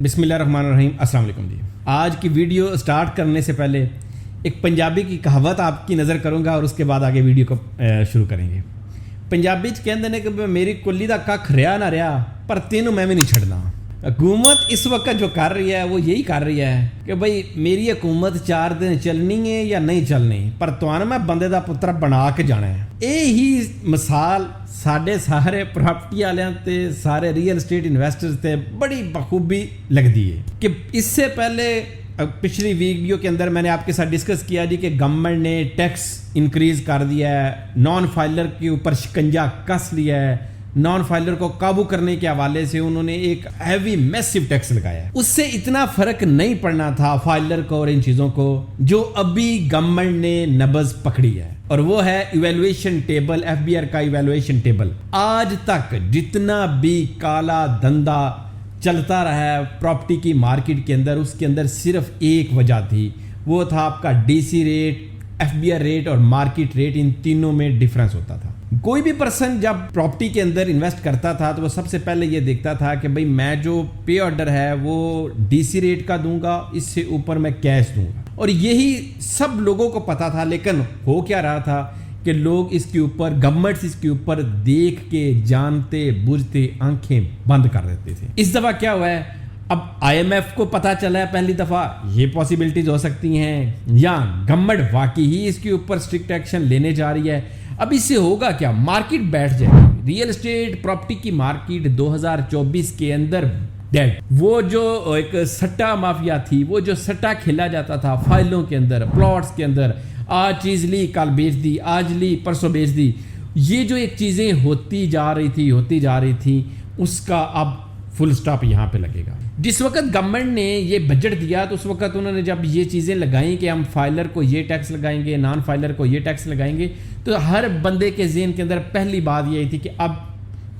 बिस्मिल्लाहिर्रहमानिर्रहीम। अस्सलाम वालेकुम जी। आज की वीडियो स्टार्ट करने से पहले एक पंजाबी की कहावत आपकी नज़र करूँगा और उसके बाद आगे वीडियो को शुरू करेंगे। पंजाबी च कहते हैं कि मेरी कुल्ली दा कख रहा ना रहा पर तेनों मैं भी नहीं छड़ना। हुकूमत इस वक्त जो कर रही है वो यही कर रही है कि भाई मेरी हुकूमत 4 दिन चलनी है या नहीं चलनी, पर तुहानू मैं बंदे दा पुत्र बना के जाना है। यही मिसाल साढ़े सारे प्रॉपर्टी वाले ते सारे रियल एस्टेट इन्वेस्टर्स ते बड़ी बखूबी लगती है कि इससे पहले पिछली वीडियो के अंदर मैंने आपके साथ डिस्कस किया जी कि गवर्नमेंट ने टैक्स इंक्रीज कर दिया है, नॉन फाइलर के ऊपर शिकंजा कस लिया है, नॉन फाइलर को काबू करने के हवाले से उन्होंने एक हैवी मैसिव टैक्स लगाया है। उससे इतना फर्क नहीं पड़ना था फाइलर को और इन चीजों को, जो अभी गवर्नमेंट ने नब्ज पकड़ी है और वो है इवैल्यूएशन टेबल, एफबीआर का इवैल्यूएशन टेबल। आज तक जितना भी काला धंधा चलता रहा है प्रॉपर्टी की मार्केट के अंदर, उसके अंदर सिर्फ एक वजह थी, वो था आपका डीसी रेट, एफबीआर रेट और मार्केट रेट। इन तीनों में डिफरेंस होता था। कोई भी पर्सन जब प्रॉपर्टी के अंदर इन्वेस्ट करता था तो वो सबसे पहले ये देखता था कि भाई मैं जो पे ऑर्डर है वो डीसी रेट का दूंगा, इससे ऊपर मैं कैश दूंगा, और यही सब लोगों को पता था। लेकिन हो क्या रहा था कि लोग इसके ऊपर, गवर्नमेंट इसके ऊपर देख के जानते बुझते आंखें बंद कर देते थे। इस दफा क्या हुआ है, अब आईएमएफ को पता चला है पहली दफा ये पॉसिबिलिटीज हो सकती हैं या गवर्नमेंट वाकई ही इसके ऊपर स्ट्रिक्ट एक्शन लेने जा रही है। अब इससे होगा क्या, मार्केट बैठ जाएगी। रियल एस्टेट प्रॉपर्टी की मार्केट 2024 के अंदर डेड। वो जो एक सट्टा माफिया थी, वो जो सट्टा खेला जाता था फाइलों के अंदर, प्लॉट्स के अंदर, आज चीज ली कल बेच दी, आज ली परसों बेच दी, ये जो एक चीजें होती जा रही थी उसका अब फुल स्टॉप यहाँ पे लगेगा। जिस वक्त गवर्नमेंट ने ये बजट दिया तो उस वक्त उन्होंने जब ये चीज़ें लगाई कि हम फाइलर को ये टैक्स लगाएंगे, नॉन फाइलर को ये टैक्स लगाएंगे, तो हर बंदे के ज़हन के अंदर पहली बात यही थी कि अब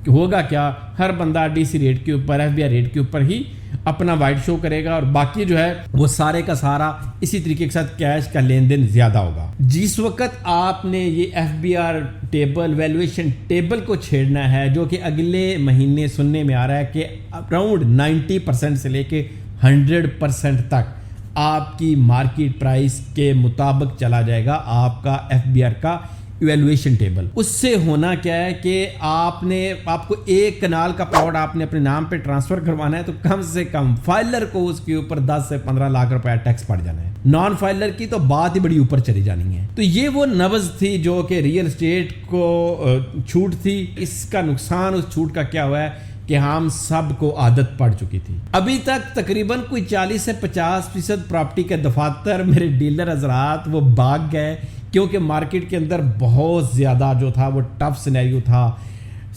होगा क्या, हर बंदा डीसी रेट के ऊपर, एफबीआर रेट के ऊपर ही अपना वाइट शो करेगा और बाकी जो है वो सारे का सारा इसी तरीके के साथ कैश का लेन देन ज्यादा होगा। जिस वक्त आपने ये एफबीआर टेबल, वैल्यूएशन टेबल को छेड़ना है, जो कि अगले महीने सुनने में आ रहा है कि अराउंड 90% से लेके 100% तक आपकी मार्केट प्राइस के मुताबिक चला जाएगा आपका एफबीआर का इवैल्यूएशन टेबल। उससे होना क्या है कि आपको एक कनाल का प्लॉट आपने अपने नाम पे ट्रांसफर करवाना है तो कम से कम फाइलर को उसके ऊपर 10 से 15 लाख रुपया टैक्स पड़ जाना है। नॉन फाइलर की तो बात ही बड़ी ऊपर चली जानी है। तो ये वो नब्ज थी जो कि रियल एस्टेट को छूट थी। इसका नुकसान उस छूट का क्या हुआ है कि हम सबको आदत पड़ चुकी थी। अभी तक तकरीबन कोई 40 से 50% प्रॉपर्टी के दफातर मेरे डीलर हजरात वो भाग गए, क्योंकि मार्केट के अंदर बहुत ज़्यादा जो था वो टफ सिनेरियो था,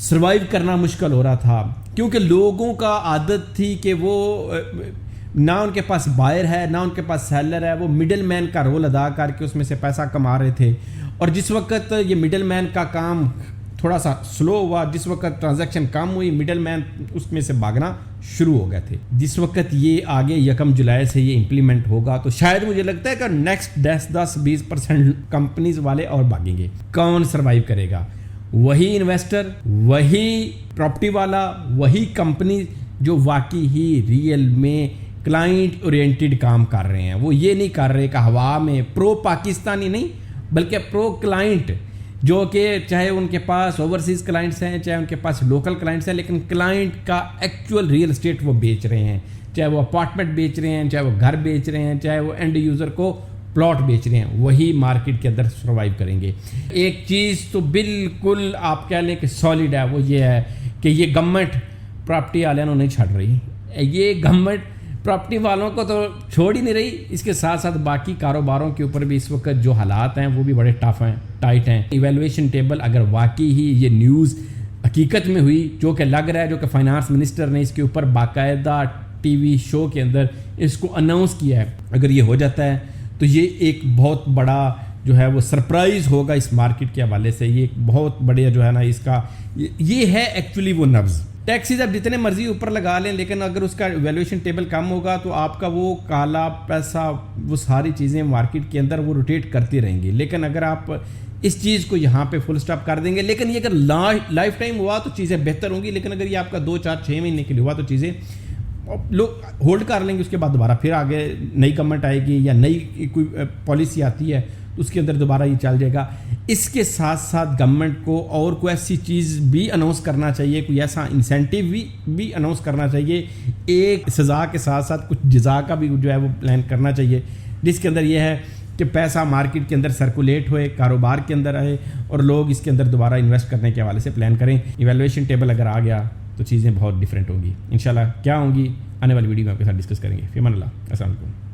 सर्वाइव करना मुश्किल हो रहा था, क्योंकि लोगों का आदत थी कि वो ना उनके पास बायर है ना उनके पास सेलर है, वो मिडल मैन का रोल अदा करके उसमें से पैसा कमा रहे थे। और जिस वक्त ये मिडल मैन का काम थोड़ा सा स्लो हुआ, जिस वक्त ट्रांजैक्शन कम हुई, मिडल मैन उसमें से भागना शुरू हो गए थे। जिस वक्त ये आगे 1 जुलाई से ये इम्प्लीमेंट होगा तो शायद मुझे लगता है कि नेक्स्ट 10-20% कंपनीज वाले और भागेंगे। कौन सर्वाइव करेगा? वही इन्वेस्टर, वही प्रॉपर्टी वाला, वही कंपनी जो वाकई ही रियल में क्लाइंट ओरिएंटेड काम कर रहे हैं। वो ये नहीं कर रहे कि हवा में प्रो पाकिस्तानी नहीं बल्कि प्रो क्लाइंट, जो कि चाहे उनके पास ओवरसीज क्लाइंट्स हैं चाहे उनके पास लोकल क्लाइंट्स हैं, लेकिन क्लाइंट का एक्चुअल रियल एस्टेट वो बेच रहे हैं, चाहे वो अपार्टमेंट बेच रहे हैं, चाहे वो घर बेच रहे हैं, चाहे वो एंड यूज़र को प्लॉट बेच रहे हैं, वही मार्केट के अंदर सर्वाइव करेंगे। एक चीज़ तो बिल्कुल आप कह लें कि सॉलिड है, वो ये है कि ये गवर्नमेंट प्रॉपर्टी वालों नहीं छड़ रही, ये गवर्नमेंट प्रॉपर्टी वालों को तो छोड़ ही नहीं रही, इसके साथ साथ बाकी कारोबारों के ऊपर भी इस वक्त जो हालात हैं वो भी बड़े टफ हैं, टाइट हैं। इवैल्यूएशन टेबल अगर वाकई ही ये न्यूज़ हकीकत में हुई, जो कि लग रहा है, जो कि फाइनेंस मिनिस्टर ने इसके ऊपर बाकायदा टीवी शो के अंदर इसको अनाउंस किया है, अगर ये हो जाता है तो ये एक बहुत बड़ा जो है वो सरप्राइज़ होगा इस मार्केट के हवाले से। ये एक बहुत बड़े जो है ना इसका ये है एक्चुअली वो नब्ज़। टैक्सीज आप जितने मर्जी ऊपर लगा लें, लेकिन अगर उसका वैल्यूएशन टेबल कम होगा तो आपका वो काला पैसा, वो सारी चीज़ें मार्केट के अंदर वो रोटेट करती रहेंगी। लेकिन अगर आप इस चीज़ को यहाँ पे फुल स्टॉप कर देंगे, लेकिन ये अगर लाइफ टाइम हुआ तो चीज़ें बेहतर होंगी, लेकिन अगर ये आपका 2, 4, 6 महीने के लिए हुआ तो चीज़ें لوگ ہولڈ کر لیں گے, اس کے بعد دوبارہ پھر آگے نئی گورنمنٹ آئے گی یا نئی کوئی پالیسی آتی ہے تو اس کے اندر دوبارہ یہ چل جائے گا. اس کے ساتھ ساتھ گورنمنٹ کو اور کوئی ایسی چیز بھی اناؤنس کرنا چاہیے, کوئی ایسا انسینٹیو بھی اناؤنس کرنا چاہیے, ایک سزا کے ساتھ ساتھ کچھ جزا کا بھی جو ہے وہ پلان کرنا چاہیے, جس کے اندر یہ ہے کہ پیسہ مارکیٹ کے اندر سرکولیٹ ہوئے, کاروبار کے اندر آئے اور لوگ اس کے اندر دوبارہ انویسٹ کرنے کے حوالے سے پلان کریں. ایویلویشن ٹیبل اگر آ گیا تو چیزیں بہت ڈفرینٹ ہوں گی انشاءاللہ. کیا ہوں گی آنے والی ویڈیو میں آپ کے ساتھ ڈسکس کریں گے. فی امان اللہ, السلام علیکم.